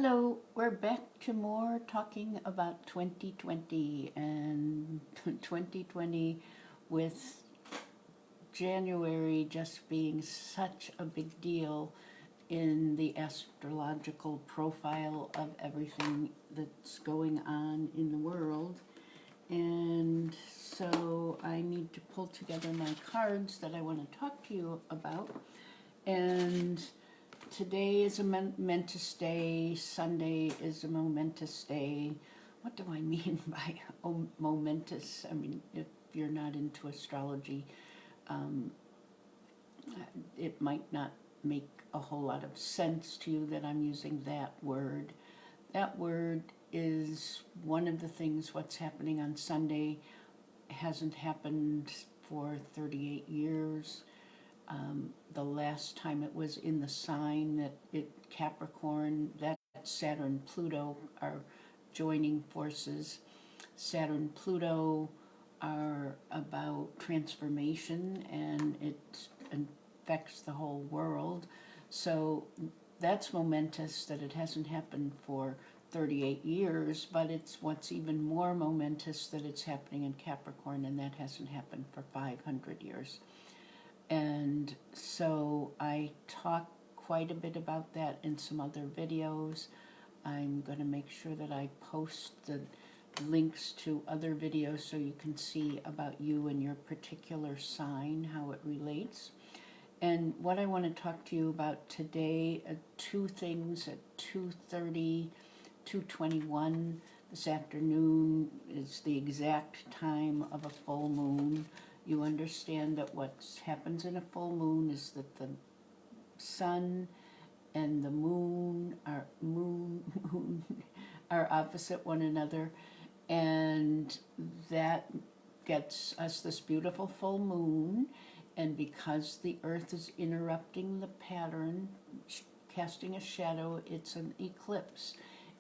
Hello, we're back to more talking about 2020 and 2020 with January just being such a big deal in the astrological profile of everything that's going on in the world. And so I need to pull together my cards that I want to talk to you about. And today is a momentous day. Sunday is a momentous day. What do I mean by momentous? I mean, if you're not into astrology, it might not make a whole lot of sense to you that I'm using that word. That word is one of the things. What's happening on Sunday hasn't happened for 38 years. The last time it was in the sign that Capricorn, that Saturn, Pluto are joining forces. Saturn, Pluto are about transformation, and it affects the whole world. So that's momentous that it hasn't happened for 38 years, but it's what's even more momentous that it's happening in Capricorn, and that hasn't happened for 500 years. And so I talk quite a bit about that in some other videos. I'm going to make sure that I post the links to other videos so you can see about you and your particular sign, how it relates. And what I want to talk to you about today, two things at 2:30, 2:21 this afternoon is the exact time of a full moon. You understand that what happens in a full moon is that the sun and the moon are opposite one another, and that gets us this beautiful full moon. And because the earth is interrupting the pattern, casting a shadow, it's an eclipse.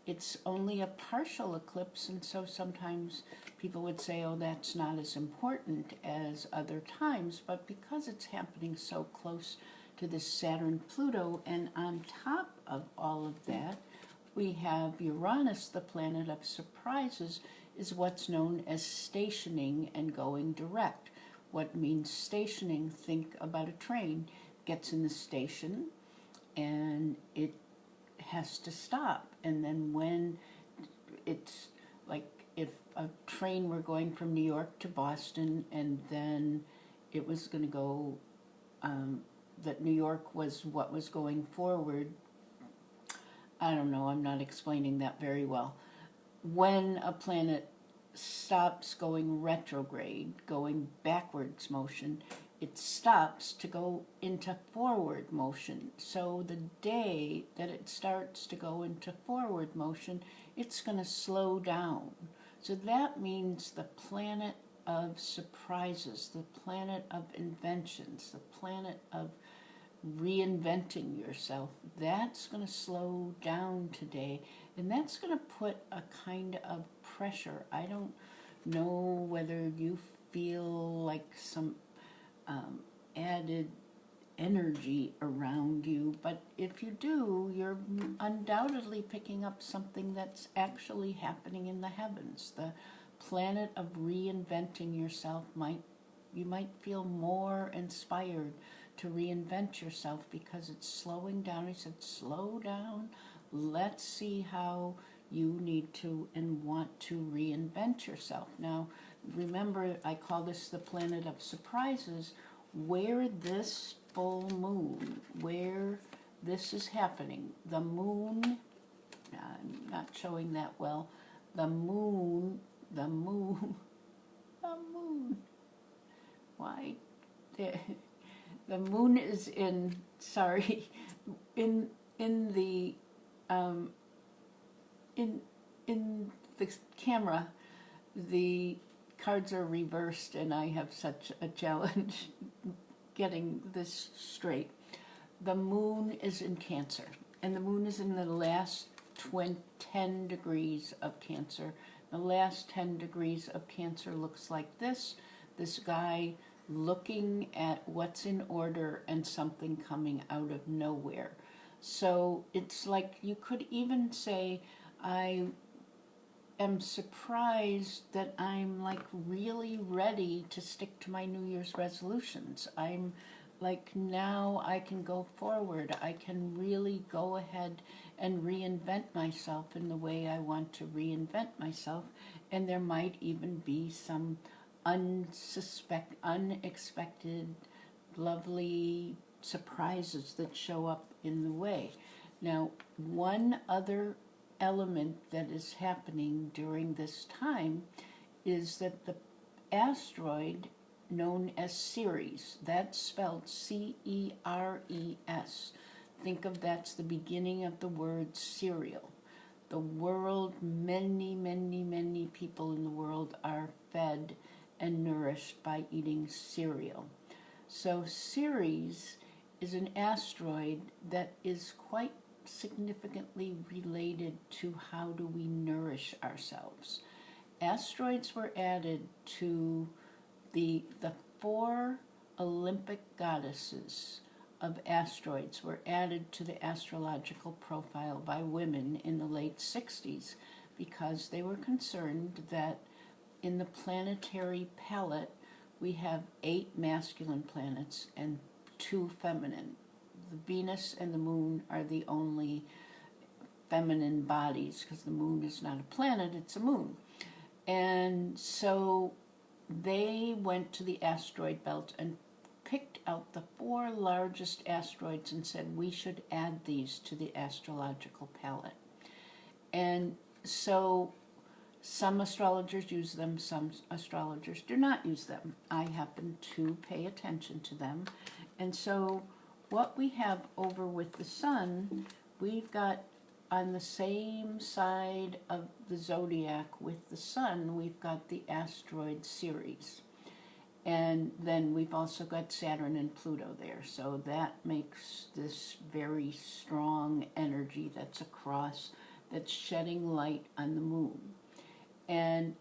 It's only a partial eclipse, and so sometimes people would say, oh, that's not as important as other times, but because it's happening so close to this Saturn-Pluto, and on top of all of that, we have Uranus, the planet of surprises, is what's known as stationing and going direct. What means stationing? Think about a train. Gets in the station, and it has to stop, and then when it's like if a train were going from New York to Boston, and then it was going to go, that New York was what was going forward. I don't know, I'm not explaining that very well. When a planet stops going retrograde, going backwards motion, it stops to go into forward motion. So the day that it starts to go into forward motion, it's going to slow down. So that means the planet of surprises, the planet of inventions, the planet of reinventing yourself, that's going to slow down today, and that's going to put a kind of pressure. I don't know whether you feel like some added energy around you, but if you do, you're undoubtedly picking up something that's actually happening in the heavens. The planet of reinventing yourself, you might feel more inspired to reinvent yourself because it's slowing down. He said, slow down, let's see how you need to and want to reinvent yourself. Now, remember, I call this the planet of surprises. Where this full moon, where this is happening, the moon, I'm not showing that well, the moon, why, the moon is in, sorry, in the camera, the cards are reversed, and I have such a challenge getting this straight. The moon is in Cancer, and the moon is in the last 10 degrees of Cancer. The last 10 degrees of Cancer looks like this guy looking at what's in order and something coming out of nowhere. So it's like you could even say, I am surprised that I'm like really ready to stick to my New Year's resolutions. I'm like, now I can go forward. I can really go ahead and reinvent myself in the way I want to reinvent myself. And there might even be some unexpected, lovely surprises that show up in the way. Now, one other element that is happening during this time is that the asteroid known as Ceres, that's spelled Ceres. Think of that's the beginning of the word cereal. The world, many people in the world are fed and nourished by eating cereal. So Ceres is an asteroid that is quite significantly related to how do we nourish ourselves. Asteroids were added to the four Olympic goddesses of asteroids were added to the astrological profile by women in the late 60s because they were concerned that in the planetary palette we have 8 masculine planets and 2 feminine. The Venus and the Moon are the only feminine bodies because the Moon is not a planet, it's a moon. And so they went to the asteroid belt and picked out the 4 largest asteroids and said we should add these to the astrological palette. And so some astrologers use them, some astrologers do not use them. I happen to pay attention to them. And so what we have over with the sun, we've got on the same side of the zodiac with the sun, we've got the asteroid Ceres. And then we've also got Saturn and Pluto there. So that makes this very strong energy that's across, that's shedding light on the moon. And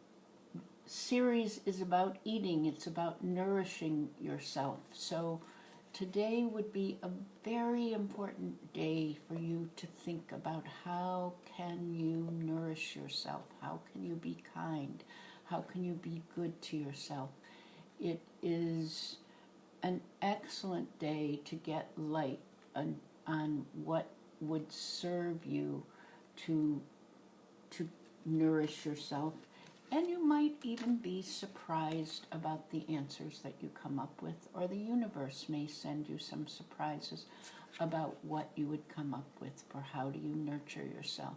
Ceres is about eating, it's about nourishing yourself. So today would be a very important day for you to think about how can you nourish yourself, how can you be kind, how can you be good to yourself. It is an excellent day to get light on what would serve you to nourish yourself, and you might even be surprised about the answers that you come up with, or the universe may send you some surprises about what you would come up with for how do you nurture yourself.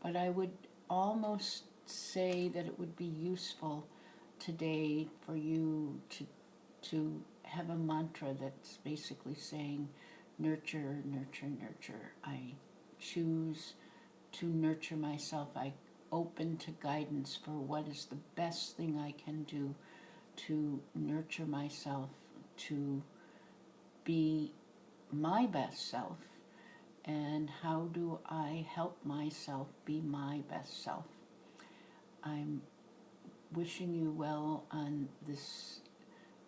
But I would almost say that it would be useful today for you to have a mantra that's basically saying nurture, nurture, nurture. I choose to nurture myself. I open to guidance for what is the best thing I can do to nurture myself, to be my best self, and how do I help myself be my best self. I'm wishing you well on this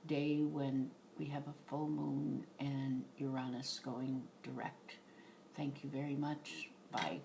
day when we have a full moon and Uranus going direct. Thank you very much. Bye.